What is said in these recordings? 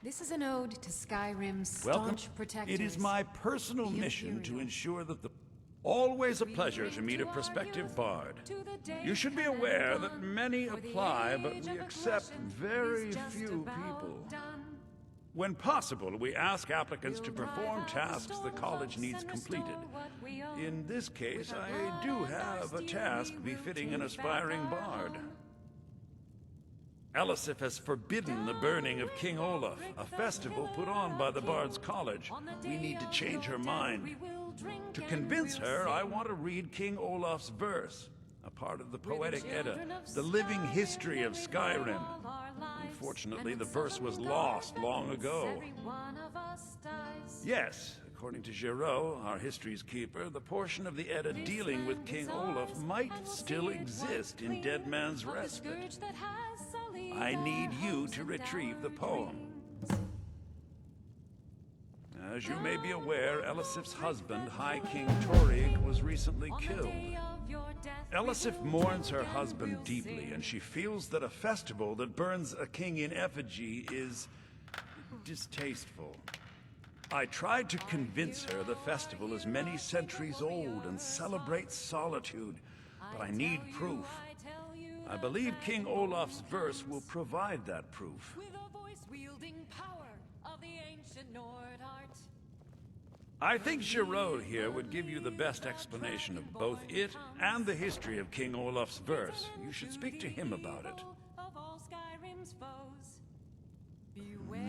This is an ode to Skyrim's Welcome. staunch protectors. It is my personal mission to ensure that the... Always a pleasure to meet a prospective bard. You should be aware that many apply, but we accept very few people. When possible, we ask applicants to perform tasks the college needs completed. In this case, I do have a task befitting an aspiring bard. Elisif has forbidden the burning of King Olaf, a festival put on by the Bard's College. We need to change her mind. To convince her, I want to read King Olaf's verse, a part of the Poetic Edda, the living history of Skyrim. Unfortunately, the verse was lost long ago. Yes, according to Giraud, our history's keeper, the portion of the Edda dealing with King Olaf might still exist in Dead Man's Respite. I need you to retrieve the poem. As you may be aware, Elisif's husband, High King Torrig, was recently killed. Elisif mourns her husband deeply, and she feels that a festival that burns a king in effigy is distasteful. I tried to convince her the festival is many centuries old and celebrates solitude, but I need proof. I believe King Olaf's verse will provide that proof. I think Giraud here would give you the best explanation of both it and the history of King Olaf's verse. You should speak to him about it.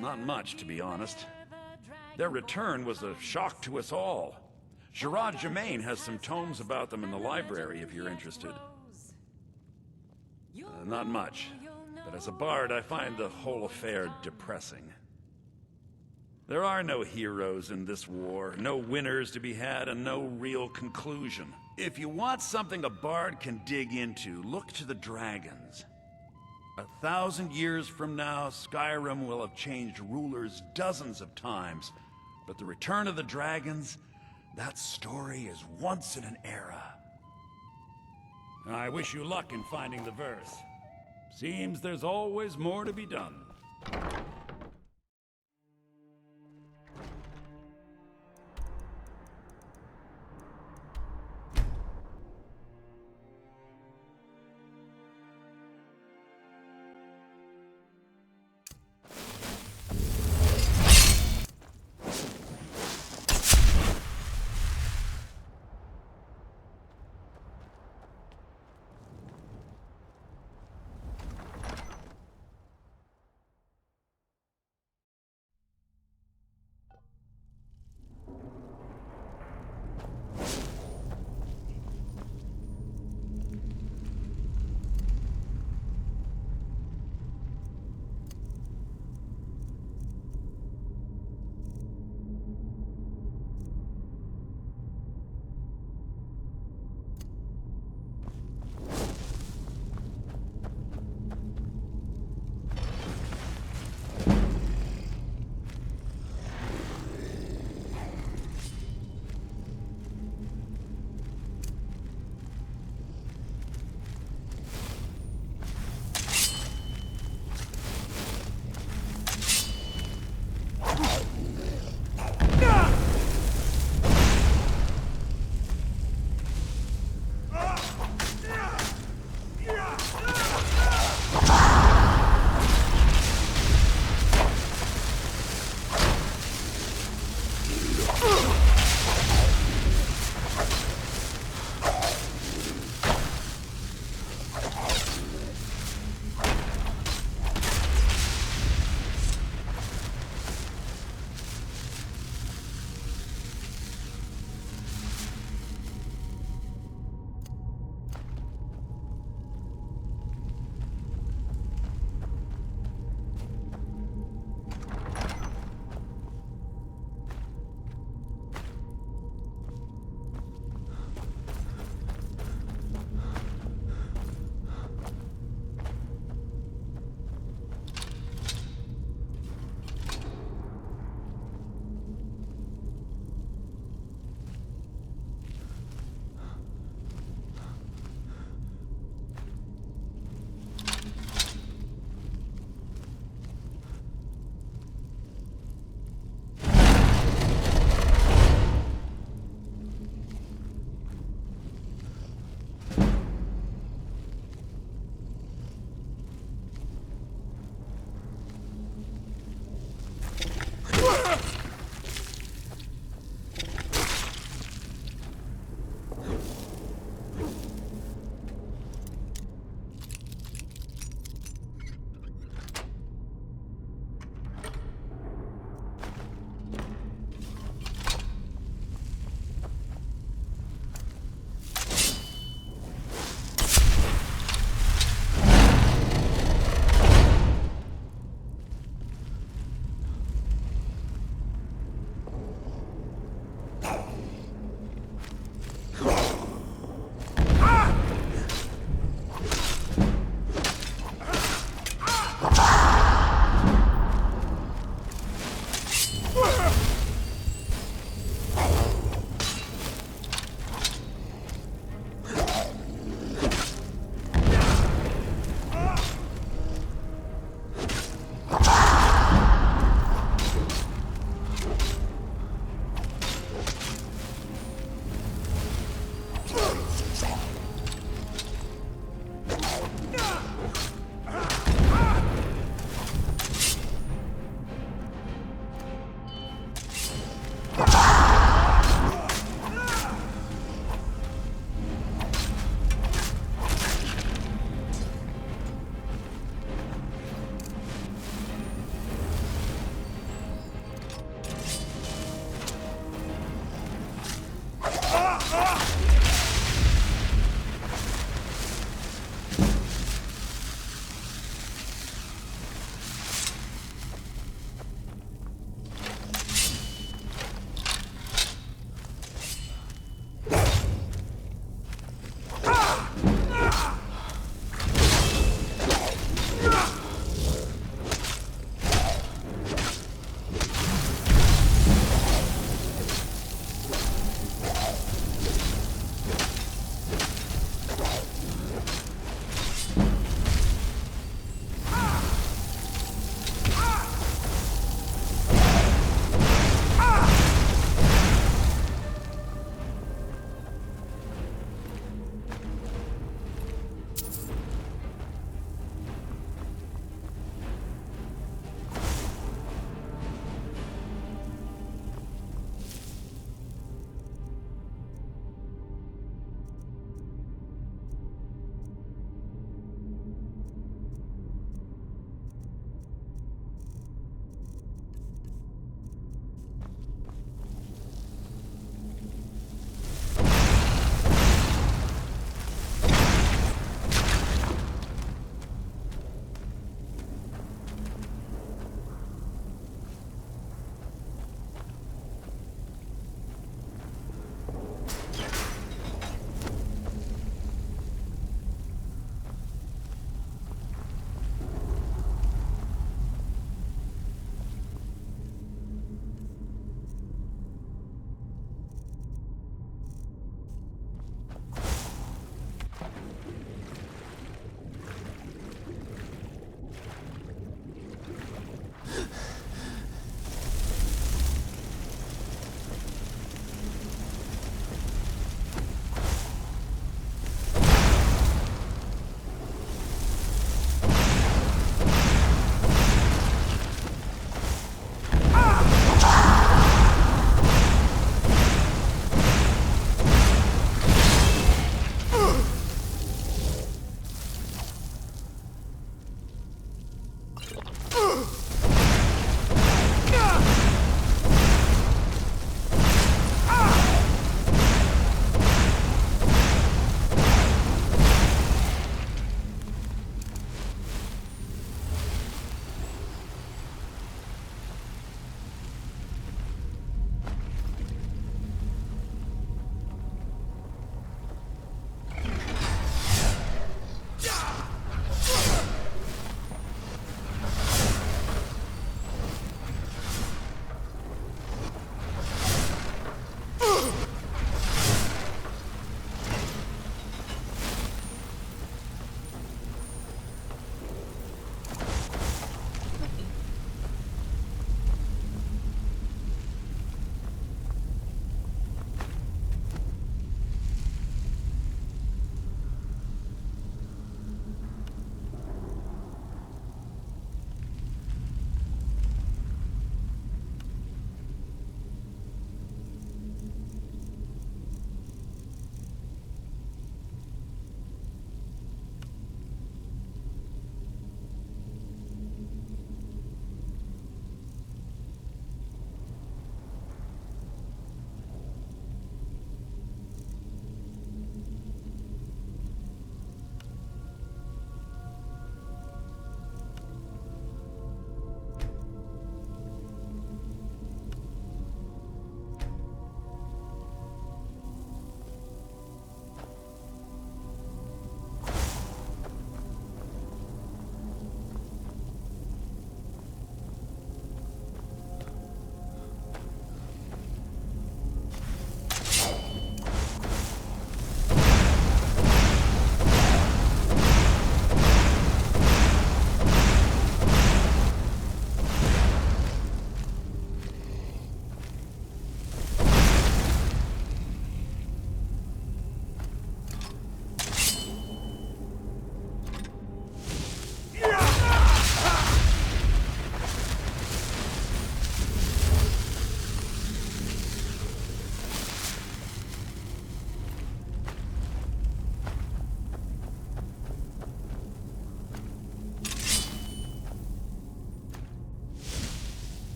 Not much, to be honest. Their return was a shock to us all. Gerard Germain has some tomes about them in the library if you're interested. Not much, but as a bard I find the whole affair depressing. There are no heroes in this war, no winners to be had, and no real conclusion. If you want something a bard can dig into, look to the dragons. 1,000 years from now, Skyrim will have changed rulers dozens of times, but the return of the dragons, that story is once in an era. I wish you luck in finding the verse. Seems there's always more to be done.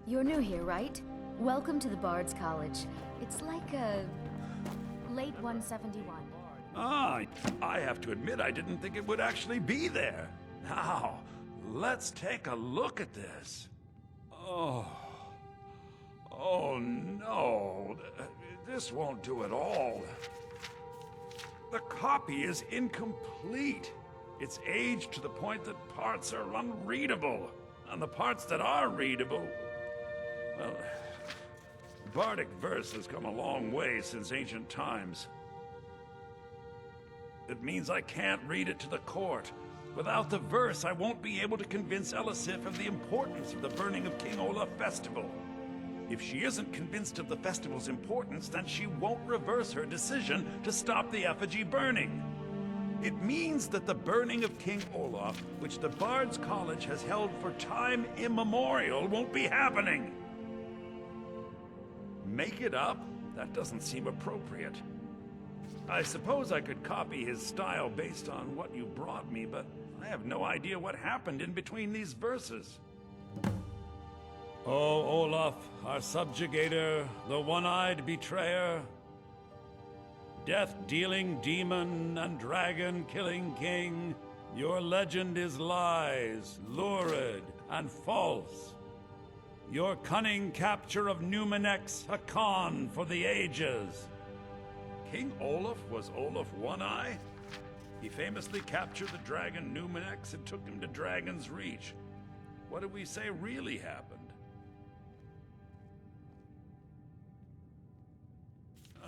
You're new here, right? Welcome to the Bard's College. It's like a late 171. Ah, I have to admit I didn't think it would actually be there. Now, let's take a look at this. Oh no, this won't do at all. The copy is incomplete. It's aged to the point that parts are unreadable, and the parts that are readable, well, Bardic verse has come a long way since ancient times. It means I can't read it to the court. Without the verse, I won't be able to convince Elisif of the importance of the burning of King Olaf festival. If she isn't convinced of the festival's importance, then she won't reverse her decision to stop the effigy burning. It means that the burning of King Olaf, which the Bard's College has held for time immemorial, won't be happening. Make it up? That doesn't seem appropriate. I suppose I could copy his style based on what you brought me, but I have no idea what happened in between these verses. Oh, Olaf, our subjugator, the one-eyed betrayer, death-dealing demon and dragon-killing king, your legend is lies, lurid, and false. Your cunning capture of Numenex, a con for the ages. King Olaf was Olaf One-Eye? He famously captured the dragon Numenex and took him to Dragon's Reach. What did we say really happened?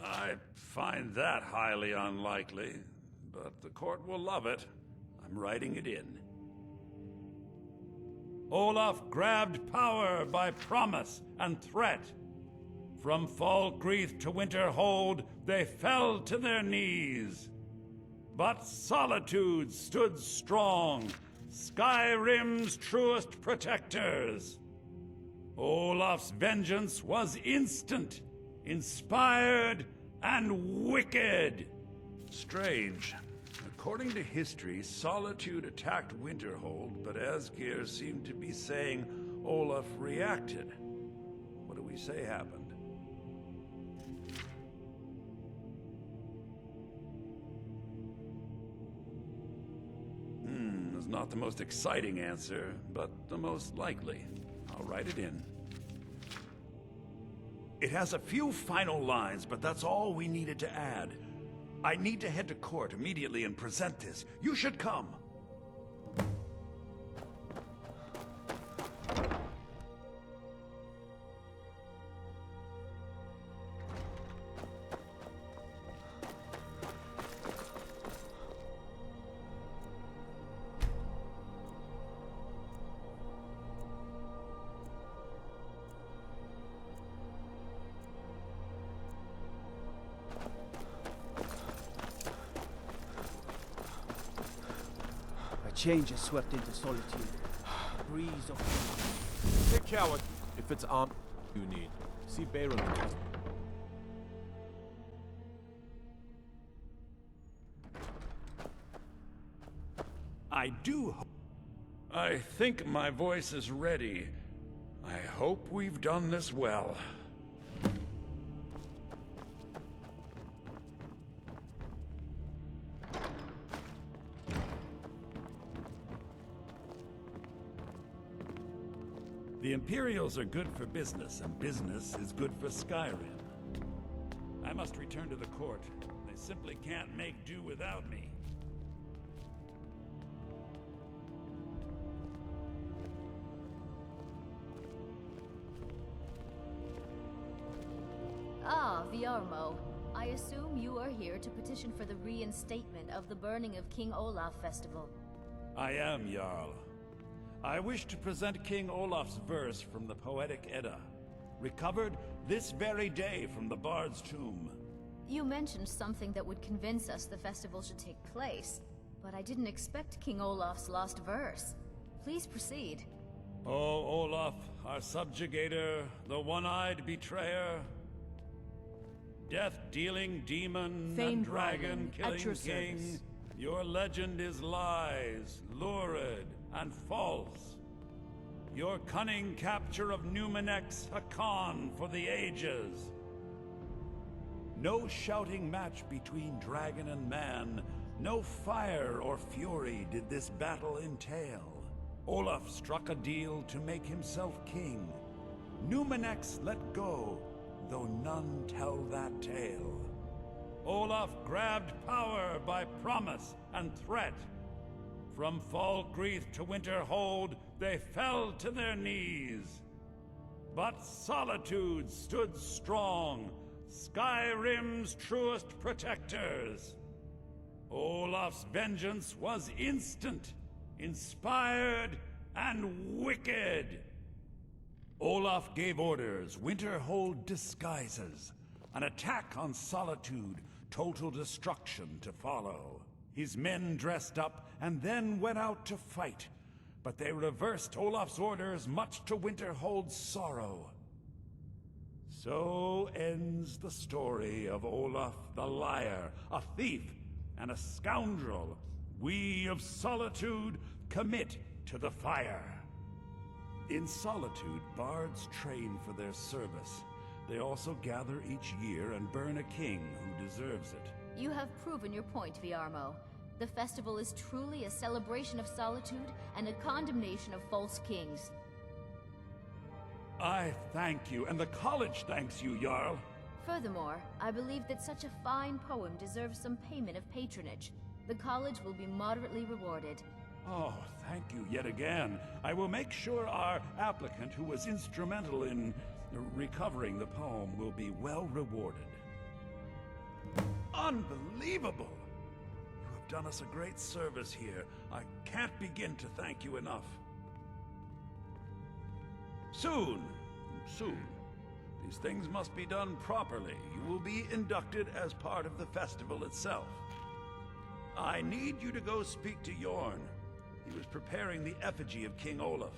I find that highly unlikely, but the court will love it. I'm writing it in. Olaf grabbed power by promise and threat. From Falkreath to Winterhold, they fell to their knees. But Solitude stood strong, Skyrim's truest protectors. Olaf's vengeance was instant, inspired, and wicked. Strange. According to history, Solitude attacked Winterhold, but Asgeir seemed to be saying Olaf reacted. What do we say happened? It's not the most exciting answer, but the most likely. I'll write it in. It has a few final lines, but that's all we needed to add. I need to head to court immediately and present this. You should come. Change has swept into Solitude. A breeze of... Hey, coward. If it's armed you need, see Bayron. I do. I think my voice is ready. I hope we've done this well. The Imperials are good for business, and business is good for Skyrim. I must return to the court. They simply can't make do without me. Ah, Viarmo. I assume you are here to petition for the reinstatement of the burning of King Olaf festival. I am, Jarl. I wish to present King Olaf's verse from the Poetic Edda, recovered this very day from the Bard's tomb. You mentioned something that would convince us the festival should take place, but I didn't expect King Olaf's lost verse. Please proceed. Oh, Olaf, our subjugator, the one-eyed betrayer, death-dealing demon and dragon-killing king, your legend is lies, lurid, and false. Your cunning capture of Numenex, a con for the ages. No shouting match between dragon and man, no fire or fury did this battle entail. Olaf struck a deal to make himself king. Numenex let go, though none tell that tale. Olaf grabbed power by promise and threat. From Falkreath to Winterhold, they fell to their knees. But Solitude stood strong, Skyrim's truest protectors. Olaf's vengeance was instant, inspired, and wicked. Olaf gave orders, Winterhold disguises, an attack on Solitude, total destruction to follow. His men dressed up and then went out to fight, but they reversed Olaf's orders, much to Winterhold's sorrow. So ends the story of Olaf the Liar, a thief and a scoundrel. We of Solitude commit to the fire. In Solitude, bards train for their service. They also gather each year and burn a king who deserves it. You have proven your point, Viarmo. The festival is truly a celebration of solitude and a condemnation of false kings. I thank you, and the college thanks you, Jarl. Furthermore, I believe that such a fine poem deserves some payment of patronage. The college will be moderately rewarded. Oh, thank you yet again. I will make sure our applicant, who was instrumental in recovering the poem, will be well rewarded. Unbelievable! You have done us a great service here. I can't begin to thank you enough. Soon. These things must be done properly. You will be inducted as part of the festival itself. I need you to go speak to Yorn. He was preparing the effigy of King Olaf.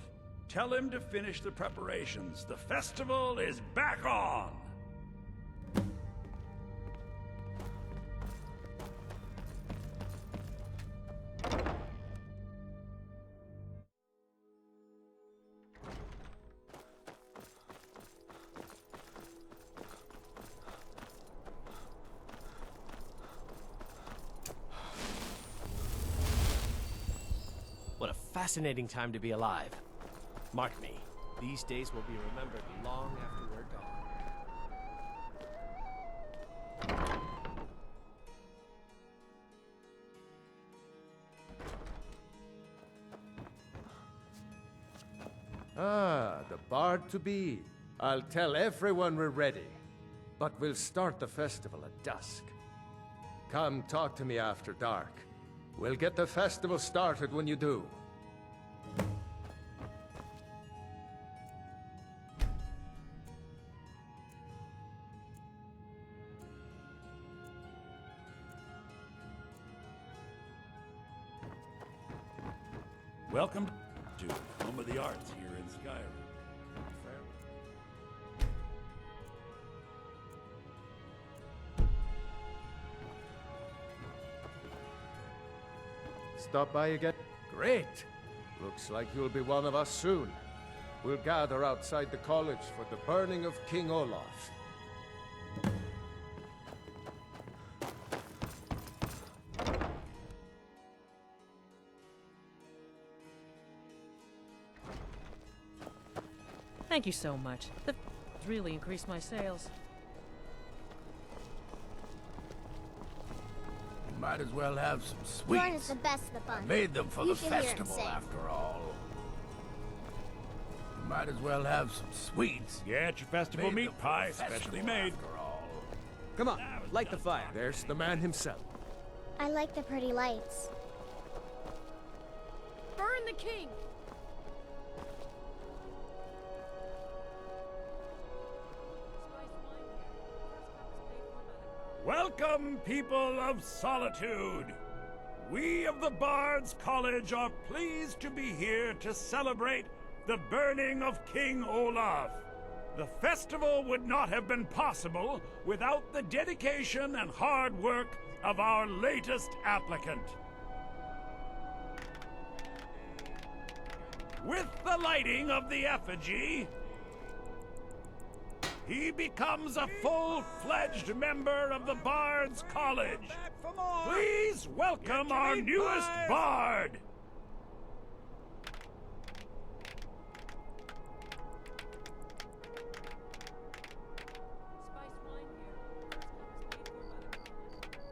Tell him to finish the preparations. The festival is back on! What a fascinating time to be alive. Mark me, these days will be remembered long after we're gone. Ah, the bard to be. I'll tell everyone we're ready. But we'll start the festival at dusk. Come talk to me after dark. We'll get the festival started when you do. Welcome to Home of the Arts here in Skyrim. Stop by again? Great! Looks like you'll be one of us soon. We'll gather outside the college for the burning of King Olaf. Thank you so much. The really increased my sales. Might as well have some Yorn is sweets. the best of the bunch. Made them for You the should hear him festival, sing. after all. Might as well have some sweets. Get your festival Made meat them for pie, the specially festival, made. after all. Come on, light the fire. There's the man himself. I like the pretty lights. Burn the king! Welcome, people of Solitude! We of the Bards College are pleased to be here to celebrate the burning of King Olaf. The festival would not have been possible without the dedication and hard work of our latest applicant. With the lighting of the effigy, he becomes a full-fledged member of the Bard's College. Please welcome our newest Bard!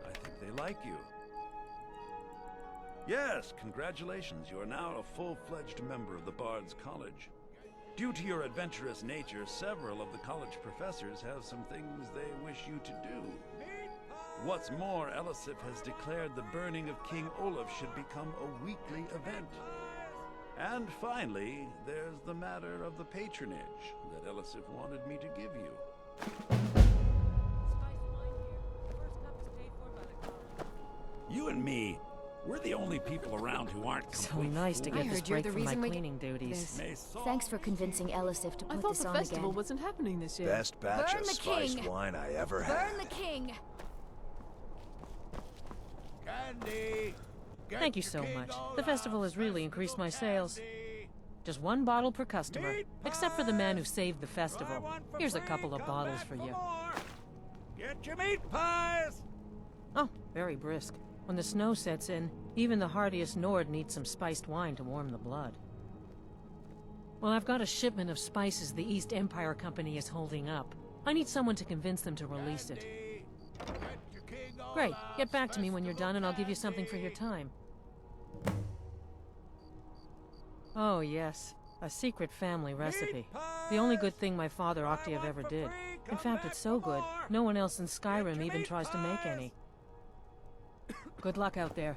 I think they like you. Yes, congratulations. You are now a full-fledged member of the Bard's College. Due to your adventurous nature, several of the college professors have some things they wish you to do. What's more, Elisif has declared the burning of King Olaf should become a weekly event. And finally, there's the matter of the patronage that Elisif wanted me to give you. You and me, we're the only people around who aren't So complete nice to fools. get this heard you're break the from my reason we cleaning duties. this. Thanks for convincing Elisif to I put thought this the on festival again. wasn't happening this year. Best batch Burn of the spiced king. wine I ever had. Burn the king! Candy! Thank you so much. The festival has really increased my sales. Just one bottle per customer, except for the man who saved the festival. Here's a couple of bottles for you. Get your meat pies! Oh, very brisk. When the snow sets in, even the hardiest Nord needs some spiced wine to warm the blood. Well, I've got a shipment of spices the East Empire Company is holding up. I need someone to convince them to release it. Great. Get back to me when you're done and I'll give you something for your time. Oh, yes. A secret family recipe. The only good thing my father Octave ever did. In fact, it's so good, no one else in Skyrim even tries to make any. Good luck out there.